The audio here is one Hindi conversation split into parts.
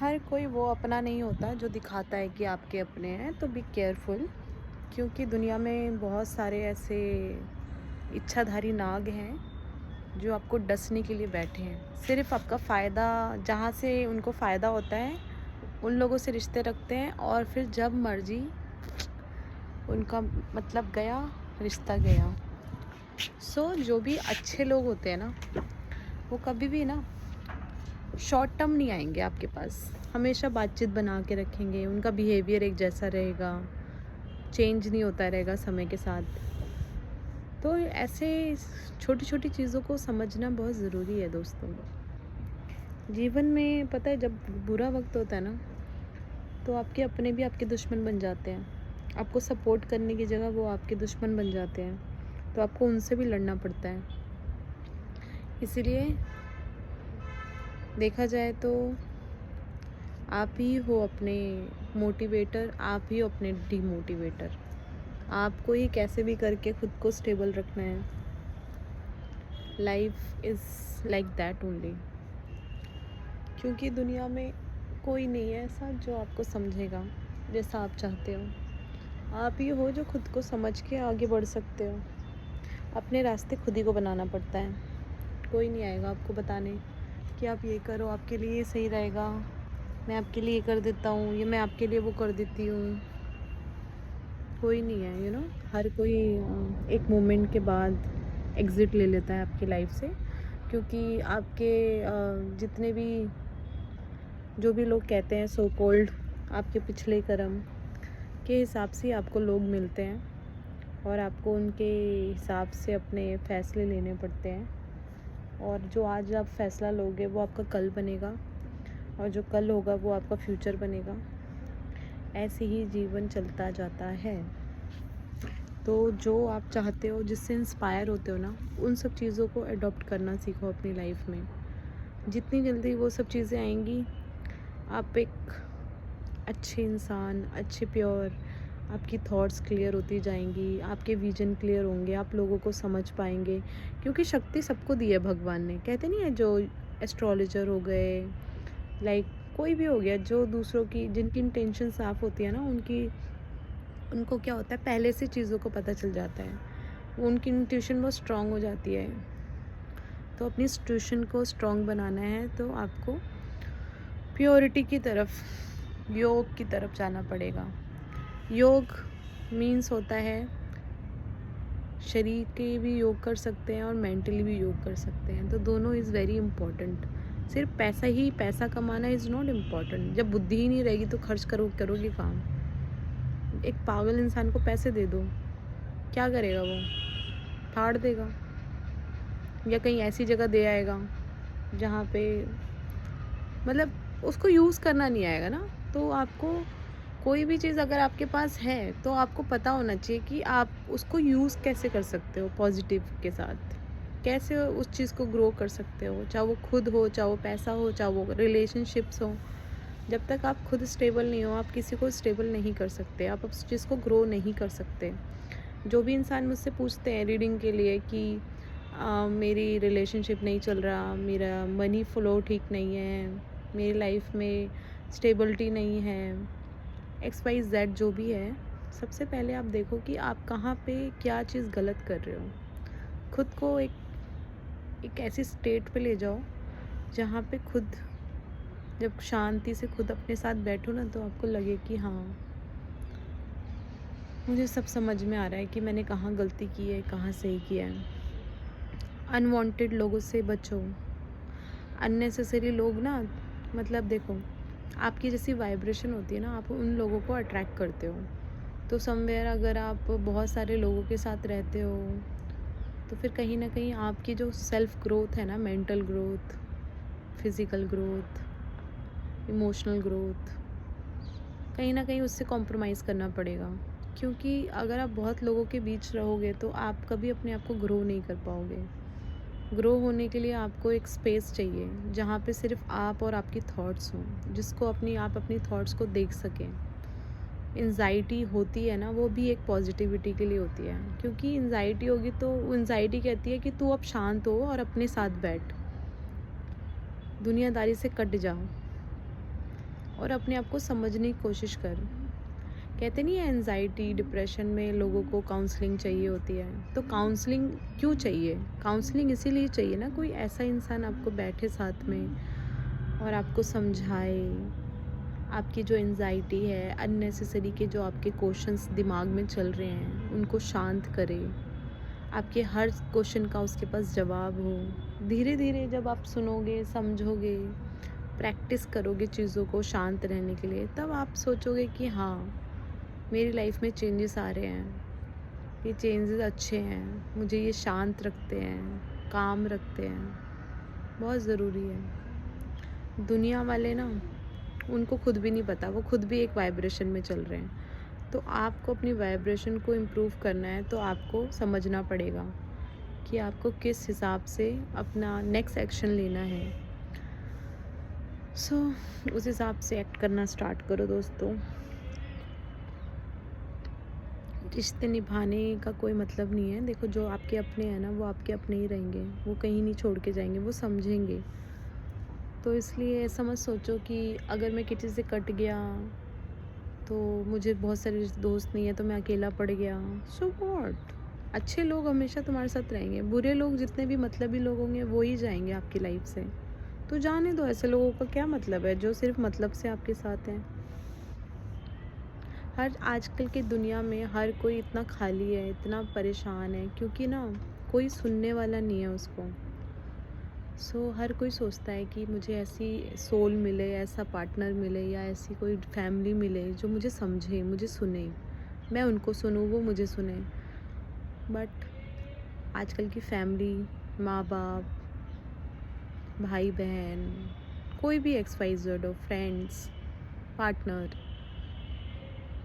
हर कोई वो अपना नहीं होता जो दिखाता है कि आपके अपने हैं, तो बी केयरफुल। क्योंकि दुनिया में बहुत सारे ऐसे इच्छाधारी नाग हैं जो आपको डसने के लिए बैठे हैं। सिर्फ आपका फ़ायदा, जहाँ से उनको फ़ायदा होता है उन लोगों से रिश्ते रखते हैं, और फिर जब मर्जी उनका मतलब गया, रिश्ता गया। जो भी अच्छे लोग होते हैं ना, वो कभी भी ना शॉर्ट टर्म नहीं आएंगे आपके पास। हमेशा बातचीत बना के रखेंगे, उनका बिहेवियर एक जैसा रहेगा, चेंज नहीं होता रहेगा समय के साथ। तो ऐसे छोटी छोटी चीज़ों को समझना बहुत ज़रूरी है दोस्तों। जीवन में पता है, जब बुरा वक्त होता है ना, तो आपके अपने भी आपके दुश्मन बन जाते हैं। आपको सपोर्ट करने की जगह वो आपके दुश्मन बन जाते हैं, तो आपको उनसे भी लड़ना पड़ता है। इसीलिए देखा जाए तो आप ही हो अपने मोटिवेटर, आप ही हो अपने डीमोटिवेटर। आपको ही कैसे भी करके खुद को स्टेबल रखना है। Life is like that only. क्योंकि दुनिया में कोई नहीं है ऐसा जो आपको समझेगा जैसा आप चाहते हो। आप ही हो जो खुद को समझ के आगे बढ़ सकते हो। अपने रास्ते खुद ही को बनाना पड़ता है। कोई नहीं आएगा आपको बताने कि आप ये करो, आपके लिए ये सही रहेगा, मैं आपके लिए ये कर देता हूँ, ये मैं आपके लिए वो कर देती हूँ। कोई नहीं है, हर कोई एक मोमेंट के बाद एग्ज़िट ले लेता है आपकी लाइफ से। क्योंकि आपके जितने भी जो भी लोग कहते हैं सो कॉल्ड, आपके पिछले कर्म के हिसाब से आपको लोग मिलते हैं, और आपको उनके हिसाब से अपने फ़ैसले लेने पड़ते हैं। और जो आज आप फ़ैसला लोगे वो आपका कल बनेगा, और जो कल होगा वो आपका फ्यूचर बनेगा। ऐसे ही जीवन चलता जाता है। तो जो आप चाहते हो, जिससे इंस्पायर होते हो ना, उन सब चीज़ों को अडॉप्ट करना सीखो अपनी लाइफ में। जितनी जल्दी वो सब चीज़ें आएंगी, आप एक अच्छे इंसान, अच्छे प्योर, आपकी थॉट्स क्लियर होती जाएंगी, आपके विजन क्लियर होंगे, आप लोगों को समझ पाएंगे। क्योंकि शक्ति सबको दी है भगवान ने। कहते नहीं है, जो एस्ट्रोलॉजर हो गए, लाइक कोई भी हो गया, जो दूसरों की, जिनकी इंटेंशन साफ़ होती है ना, उनको क्या होता है, पहले से चीज़ों को पता चल जाता है। उनकी इंट्यूशन बहुत स्ट्रॉन्ग हो जाती है। तो अपनी इंट्यूशन को स्ट्रॉन्ग बनाना है तो आपको प्योरिटी की तरफ, योग की तरफ जाना पड़ेगा। योग मीन्स होता है, शरीर के भी योग कर सकते हैं और मेंटली भी योग कर सकते हैं। तो दोनों इज़ वेरी इंपॉर्टेंट। सिर्फ पैसा कमाना इज़ नॉट इम्पॉर्टेंट। जब बुद्धि ही नहीं रहेगी तो खर्च करोगे काम। एक पागल इंसान को पैसे दे दो, क्या करेगा वो? फाड़ देगा, या कहीं ऐसी जगह दे आएगा जहाँ पे मतलब उसको यूज़ करना नहीं आएगा ना। तो आपको कोई भी चीज़ अगर आपके पास है तो आपको पता होना चाहिए कि आप उसको यूज़ कैसे कर सकते हो पॉजिटिव के साथ। कैसे उस चीज़ को ग्रो कर सकते हो, चाहे वो खुद हो, चाहे वो पैसा हो, चाहे वो रिलेशनशिप्स हो। जब तक आप खुद स्टेबल नहीं हो, आप किसी को स्टेबल नहीं कर सकते, आप उस चीज़ को ग्रो नहीं कर सकते। जो भी इंसान मुझसे पूछते हैं रीडिंग के लिए कि मेरी रिलेशनशिप नहीं चल रहा, मेरा मनी फ़्लो ठीक नहीं है, मेरी लाइफ में स्टेबिलिटी नहीं है, एक्स वाई जेड जो भी है, सबसे पहले आप देखो कि आप कहाँ पे क्या चीज़ गलत कर रहे हो। खुद को एक ऐसी स्टेट पे ले जाओ जहाँ पे खुद, जब शांति से खुद अपने साथ बैठो ना, तो आपको लगे कि हाँ, मुझे सब समझ में आ रहा है कि मैंने कहाँ गलती की है, कहाँ सही किया है। अनवांटेड लोगों से बचो। अननेसेसरी लोग ना, मतलब देखो, आपकी जैसी वाइब्रेशन होती है ना, आप उन लोगों को अट्रैक्ट करते हो। तो समवेयर अगर आप बहुत सारे लोगों के साथ रहते हो, तो फिर कहीं ना कहीं आपकी जो सेल्फ ग्रोथ है ना, mental growth, physical growth, emotional growth, कहीं ना कहीं उससे कॉम्प्रोमाइज़ करना पड़ेगा। क्योंकि अगर आप बहुत लोगों के बीच रहोगे तो आप कभी अपने आप को ग्रो नहीं कर पाओगे। ग्रो होने के लिए आपको एक स्पेस चाहिए जहाँ पे सिर्फ आप और आपकी थॉट्स हों, जिसको आप अपनी थॉट्स को देख सकें। एंजाइटी होती है ना, वो भी एक पॉजिटिविटी के लिए होती है। क्योंकि एंजाइटी होगी तो एंजाइटी कहती है कि तू अब शांत हो और अपने साथ बैठ, दुनियादारी से कट जाओ। और अपने आप को समझने की कोशिश कर। कहते नहीं है एनजाइटी डिप्रेशन में लोगों को काउंसलिंग चाहिए होती है, तो काउंसलिंग क्यों चाहिए? काउंसलिंग इसीलिए चाहिए ना, कोई ऐसा इंसान आपको बैठे साथ में और आपको समझाए, आपकी जो एनजाइटी है, अननेसेसरी के जो आपके क्वेश्चंस दिमाग में चल रहे हैं उनको शांत करे, आपके हर क्वेश्चन का उसके पास जवाब हो। धीरे धीरे जब आप सुनोगे, समझोगे, प्रैक्टिस करोगे चीज़ों को शांत रहने के लिए, तब आप सोचोगे कि हाँ, मेरी लाइफ में चेंजेस आ रहे हैं, ये चेंजेस अच्छे हैं, मुझे ये शांत रखते हैं, काम रखते हैं। बहुत ज़रूरी है। दुनिया वाले ना, उनको खुद भी नहीं पता, वो खुद भी एक वाइब्रेशन में चल रहे हैं। तो आपको अपनी वाइब्रेशन को इम्प्रूव करना है, तो आपको समझना पड़ेगा कि आपको किस हिसाब से अपना नेक्स्ट एक्शन लेना है। उस हिसाब से एक्ट करना स्टार्ट करो दोस्तों। रिश्ते निभाने का कोई मतलब नहीं है। देखो, जो आपके अपने हैं ना, वो आपके अपने ही रहेंगे, वो कहीं नहीं छोड़ के जाएंगे, वो समझेंगे। तो इसलिए ऐसा मत सोचो कि अगर मैं किसी से कट गया तो मुझे बहुत सारे दोस्त नहीं है तो मैं अकेला पड़ गया। So what? अच्छे लोग हमेशा तुम्हारे साथ रहेंगे, बुरे लोग जितने भी मतलबी लोग होंगे वो ही जाएंगे आपकी लाइफ से। तो जाने दो, ऐसे लोगों का क्या मतलब है जो सिर्फ मतलब से आपके साथ हैं। हर आजकल की दुनिया में हर कोई इतना खाली है, इतना परेशान है, क्योंकि ना कोई सुनने वाला नहीं है उसको। हर कोई सोचता है कि मुझे ऐसी सोल मिले, ऐसा पार्टनर मिले, या ऐसी कोई फैमिली मिले जो मुझे समझे, मुझे सुने, मैं उनको सुनूं, वो मुझे सुने। बट आजकल की फैमिली, माँ बाप, भाई बहन, कोई भी XYZ हो, फ्रेंड्स, पार्टनर,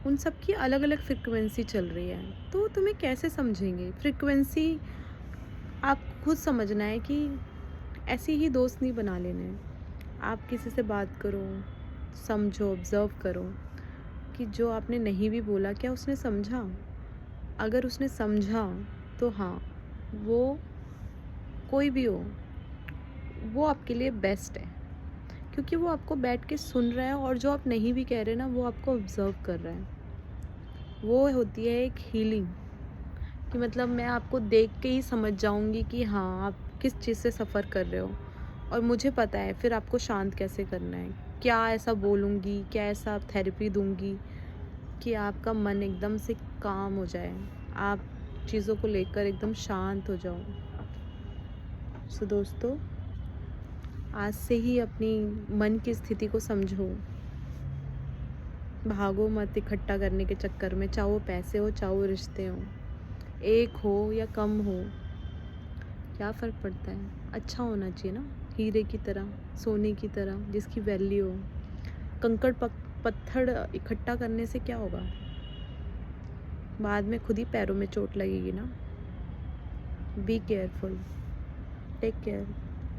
उन सब की अलग अलग फ्रिक्वेंसी चल रही है, तो तुम्हें कैसे समझेंगे? फ्रिक्वेंसी आप खुद समझना है कि ऐसे ही दोस्त नहीं बना लेने हैं। आप किसी से बात करो, समझो, ऑब्ज़र्व करो कि जो आपने नहीं भी बोला, क्या उसने समझा? अगर उसने समझा तो हाँ, वो कोई भी हो, वो आपके लिए बेस्ट है, क्योंकि वो आपको बैठ के सुन रहा है, और जो आप नहीं भी कह रहे ना, वो आपको ऑब्ज़र्व कर रहा है। वो होती है एक हीलिंग, कि मतलब मैं आपको देख के ही समझ जाऊंगी कि हाँ, आप किस चीज़ से सफ़र कर रहे हो, और मुझे पता है फिर आपको शांत कैसे करना है। क्या ऐसा बोलूँगी, क्या ऐसा थेरेपी दूँगी कि आपका मन एकदम से काम हो जाए, आप चीज़ों को लेकर एकदम शांत हो जाओ। दोस्तों, आज से ही अपनी मन की स्थिति को समझो। भागो मत इकट्ठा करने के चक्कर में, चाहे वो पैसे हो, चाहे वो रिश्ते हो, एक हो या कम हो, क्या फ़र्क पड़ता है? अच्छा होना चाहिए ना, हीरे की तरह, सोने की तरह, जिसकी वैल्यू हो। कंकड़ पत्थर इकट्ठा करने से क्या होगा? बाद में खुद ही पैरों में चोट लगेगी ना। Be careful, take care.